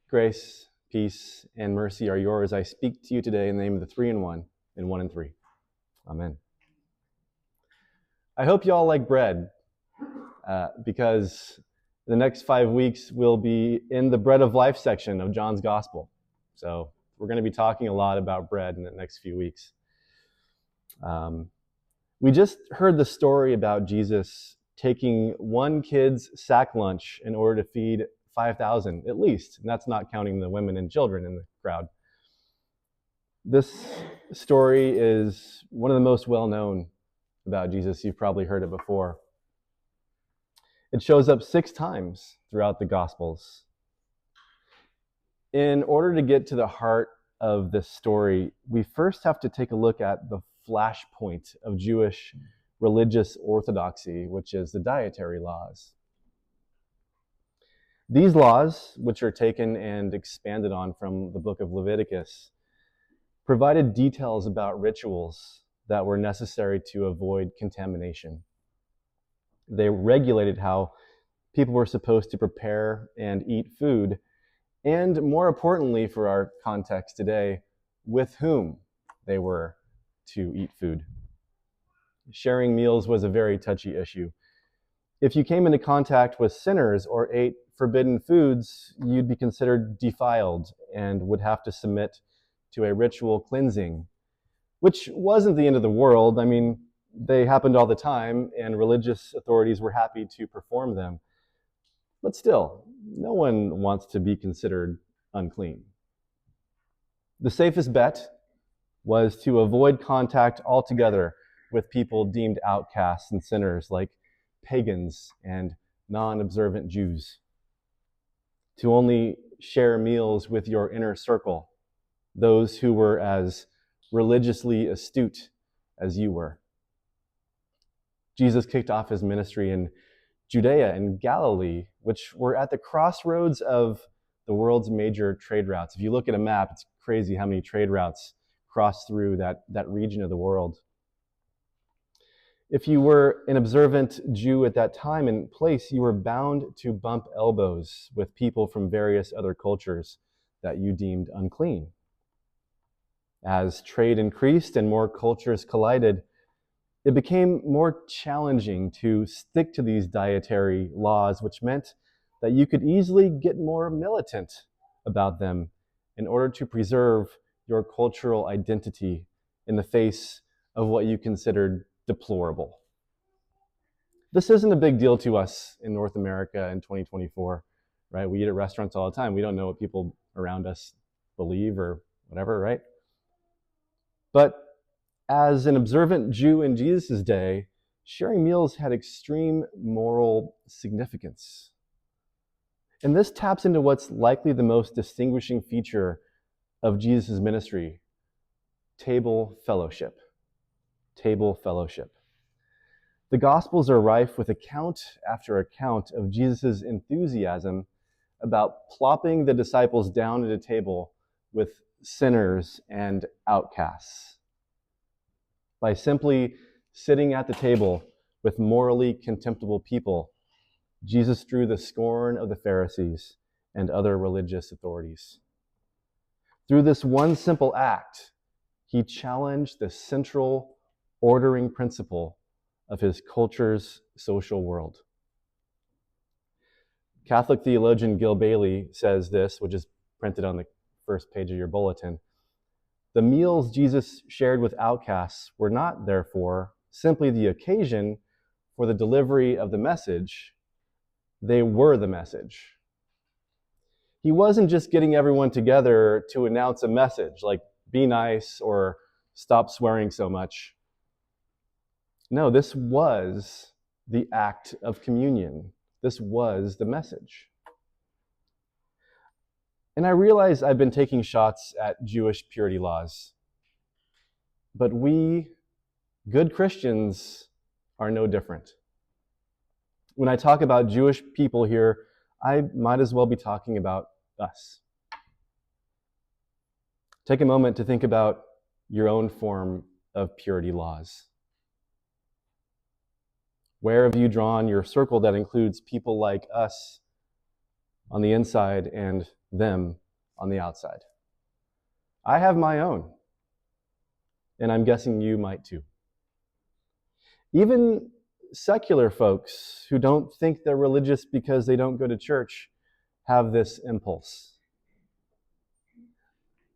Grace, peace, and mercy are yours. I speak to you today in the name of the Three in One and One in Three. Amen. I hope you all like bread because the next 5 weeks we'll be in the Bread of Life section of John's Gospel. So we're going to be talking a lot about bread in the next few weeks. We just heard the story about Jesus taking one kid's sack lunch in order to feed 5,000 at least, and that's not counting the women and children in the crowd. This story is one of the most well-known about Jesus. You've probably heard it before. It shows up 6 times throughout the Gospels. In order to get to the heart of this story, we first have to take a look at the flashpoint of Jewish religious orthodoxy, which is the dietary laws. These laws, which are taken and expanded on from the book of Leviticus, provided details about rituals that were necessary to avoid contamination. They regulated how people were supposed to prepare and eat food, and more importantly for our context today, with whom they were to eat food. Sharing meals was a very touchy issue. If you came into contact with sinners or ate forbidden foods, you'd be considered defiled and would have to submit to a ritual cleansing, which wasn't the end of the world. I mean, they happened all the time, and religious authorities were happy to perform them. But still, no one wants to be considered unclean. The safest bet was to avoid contact altogether with people deemed outcasts and sinners like pagans and non-observant Jews. To only share meals with your inner circle, those who were as religiously astute as you were. Jesus kicked off his ministry in Judea and Galilee, which were at the crossroads of the world's major trade routes. If you look at a map, it's crazy how many trade routes cross through that region of the world. If you were an observant Jew at that time and place, you were bound to bump elbows with people from various other cultures that you deemed unclean. As trade increased and more cultures collided, it became more challenging to stick to these dietary laws, which meant that you could easily get more militant about them in order to preserve your cultural identity in the face of what you considered deplorable. This isn't a big deal to us in North America in 2024, right? We eat at restaurants all the time. We don't know what people around us believe or whatever, right? But as an observant Jew in Jesus' day, sharing meals had extreme moral significance. And this taps into what's likely the most distinguishing feature of Jesus' ministry: table fellowship. Table fellowship. The Gospels are rife with account after account of Jesus' enthusiasm about plopping the disciples down at a table with sinners and outcasts. By simply sitting at the table with morally contemptible people, Jesus drew the scorn of the Pharisees and other religious authorities. Through this one simple act, he challenged the central ordering principle of his culture's social world. Catholic theologian Gil Bailey says this, which is printed on the first page of your bulletin: the meals Jesus shared with outcasts were not, therefore, simply the occasion for the delivery of the message. They were the message. He wasn't just getting everyone together to announce a message like be nice or stop swearing so much. No, this was the act of communion. This was the message. And I realize I've been taking shots at Jewish purity laws, but we, good Christians, are no different. When I talk about Jewish people here, I might as well be talking about us. Take a moment to think about your own form of purity laws. Where have you drawn your circle that includes people like us on the inside and them on the outside. I have my own, and I'm guessing you might too. Even secular folks who don't think they're religious because they don't go to church have this impulse.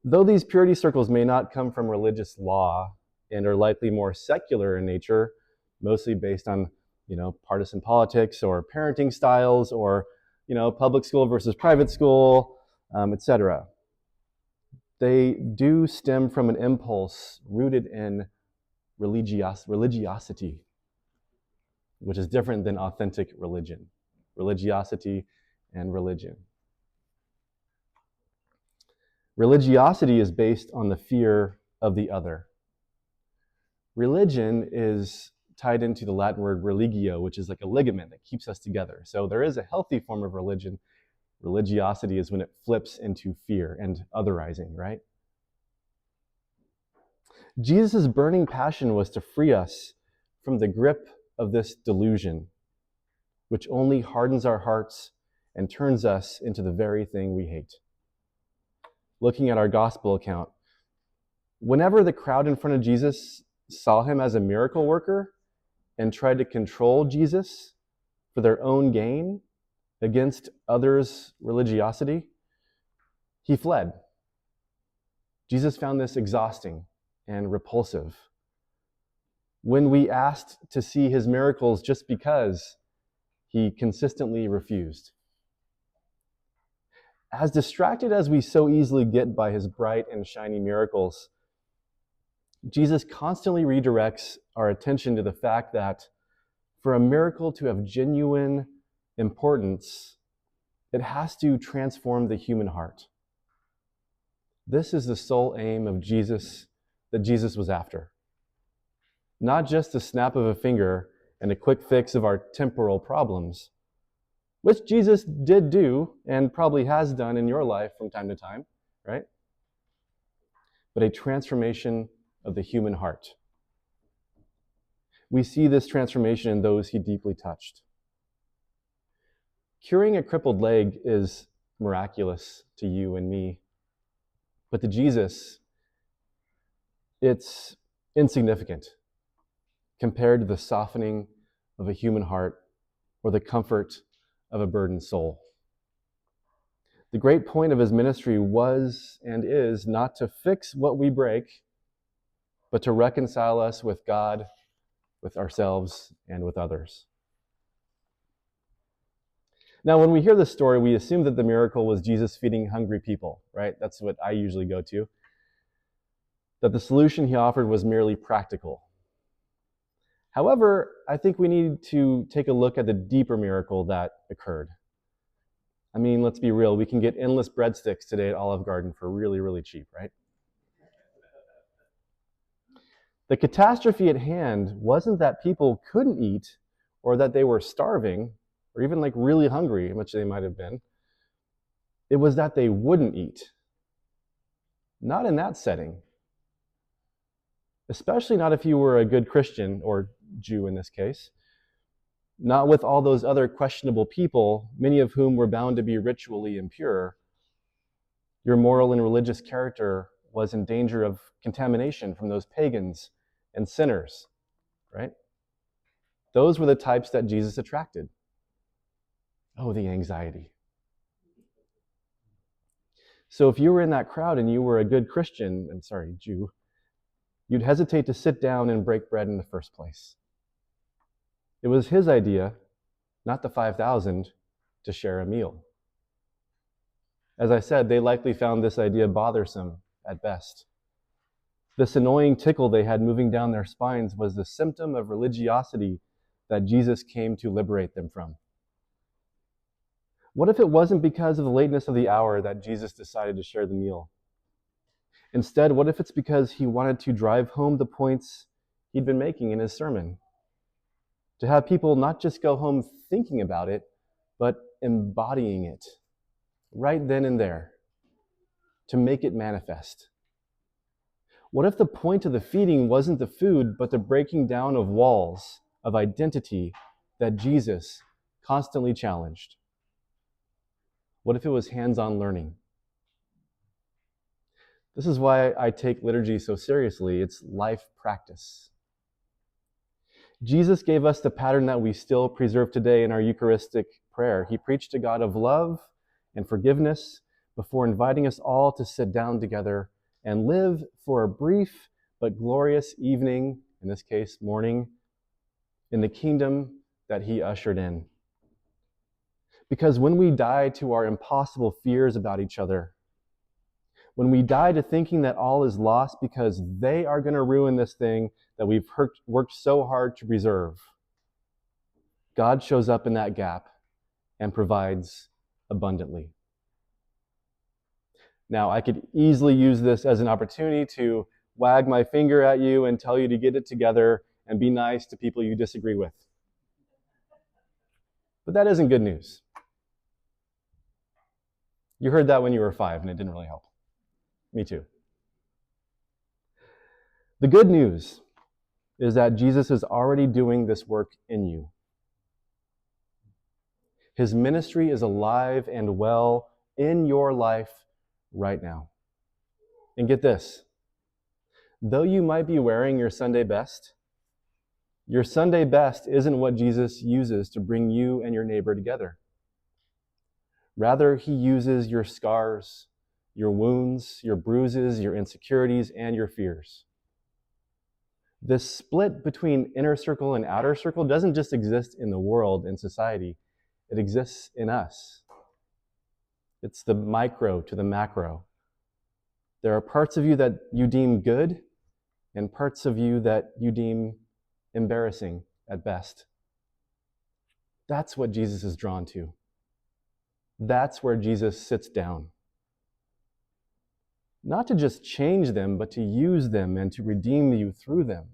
Though these purity circles may not come from religious law and are likely more secular in nature, mostly based on, partisan politics or parenting styles or, public school versus private school, etc. They do stem from an impulse rooted in religiosity, which is different than authentic religion. Religiosity and religion. Religiosity is based on the fear of the other. Religion is tied into the Latin word religio, which is like a ligament that keeps us together. So there is a healthy form of religion. Religiosity is when it flips into fear and otherizing, right? Jesus' burning passion was to free us from the grip of this delusion, which only hardens our hearts and turns us into the very thing we hate. Looking at our gospel account, whenever the crowd in front of Jesus saw him as a miracle worker and tried to control Jesus for their own gain against others' religiosity, he fled. Jesus found this exhausting and repulsive. When we asked to see his miracles just because, he consistently refused. As distracted as we so easily get by his bright and shiny miracles, Jesus constantly redirects our attention to the fact that for a miracle to have genuine importance, it has to transform the human heart. This is the sole aim of Jesus that Jesus was after. Not just a snap of a finger and a quick fix of our temporal problems, which Jesus did do and probably has done in your life from time to time, right? But a transformation of the human heart. We see this transformation in those he deeply touched. Curing a crippled leg is miraculous to you and me, but to Jesus, it's insignificant compared to the softening of a human heart or the comfort of a burdened soul. The great point of his ministry was and is not to fix what we break, but to reconcile us with God, with ourselves, and with others. Now, when we hear this story, we assume that the miracle was Jesus feeding hungry people, right? That's what I usually go to. That the solution he offered was merely practical. However, I think we need to take a look at the deeper miracle that occurred. I mean, let's be real. We can get endless breadsticks today at Olive Garden for really, really cheap, right? The catastrophe at hand wasn't that people couldn't eat or that they were starving or even like really hungry, which they might have been. It was that they wouldn't eat. Not in that setting. Especially not if you were a good Christian, or Jew in this case. Not with all those other questionable people, many of whom were bound to be ritually impure. Your moral and religious character was in danger of contamination from those pagans and sinners, right? Those were the types that Jesus attracted. Oh, the anxiety. So if you were in that crowd and you were a good Christian, Jew, you'd hesitate to sit down and break bread in the first place. It was his idea, not the 5,000, to share a meal. As I said, they likely found this idea bothersome at best. This annoying tickle they had moving down their spines was the symptom of religiosity that Jesus came to liberate them from. What if it wasn't because of the lateness of the hour that Jesus decided to share the meal? Instead, what if it's because he wanted to drive home the points he'd been making in his sermon? To have people not just go home thinking about it, but embodying it right then and there, to make it manifest. What if the point of the feeding wasn't the food, but the breaking down of walls of identity that Jesus constantly challenged? What if it was hands-on learning? This is why I take liturgy so seriously. It's life practice. Jesus gave us the pattern that we still preserve today in our Eucharistic prayer. He preached a God of love and forgiveness before inviting us all to sit down together and live for a brief but glorious evening, in this case, morning, in the kingdom that he ushered in. Because when we die to our impossible fears about each other, when we die to thinking that all is lost because they are going to ruin this thing that we've worked so hard to preserve, God shows up in that gap and provides abundantly. Now, I could easily use this as an opportunity to wag my finger at you and tell you to get it together and be nice to people you disagree with. But that isn't good news. You heard that when you were 5, and it didn't really help. Me too. The good news is that Jesus is already doing this work in you. His ministry is alive and well in your life right now. And get this, though you might be wearing your Sunday best isn't what Jesus uses to bring you and your neighbor together. Rather, he uses your scars, your wounds, your bruises, your insecurities, and your fears. This split between inner circle and outer circle doesn't just exist in the world, in society. It exists in us. It's the micro to the macro. There are parts of you that you deem good and parts of you that you deem embarrassing at best. That's what Jesus is drawn to. That's where Jesus sits down. Not to just change them, but to use them and to redeem you through them.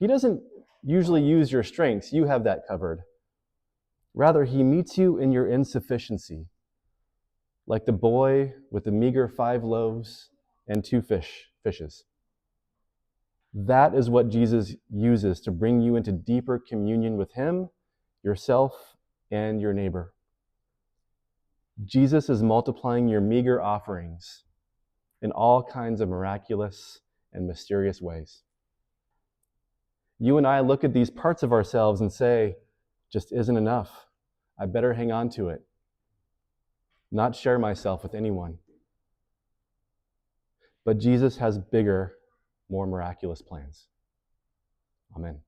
He doesn't usually use your strengths. You have that covered. Rather, he meets you in your insufficiency, like the boy with the meager 5 loaves and 2 fishes. That is what Jesus uses to bring you into deeper communion with him, yourself, and your neighbor. Jesus is multiplying your meager offerings in all kinds of miraculous and mysterious ways. You and I look at these parts of ourselves and say, just isn't enough. I better hang on to it, not share myself with anyone. But Jesus has bigger, more miraculous plans. Amen.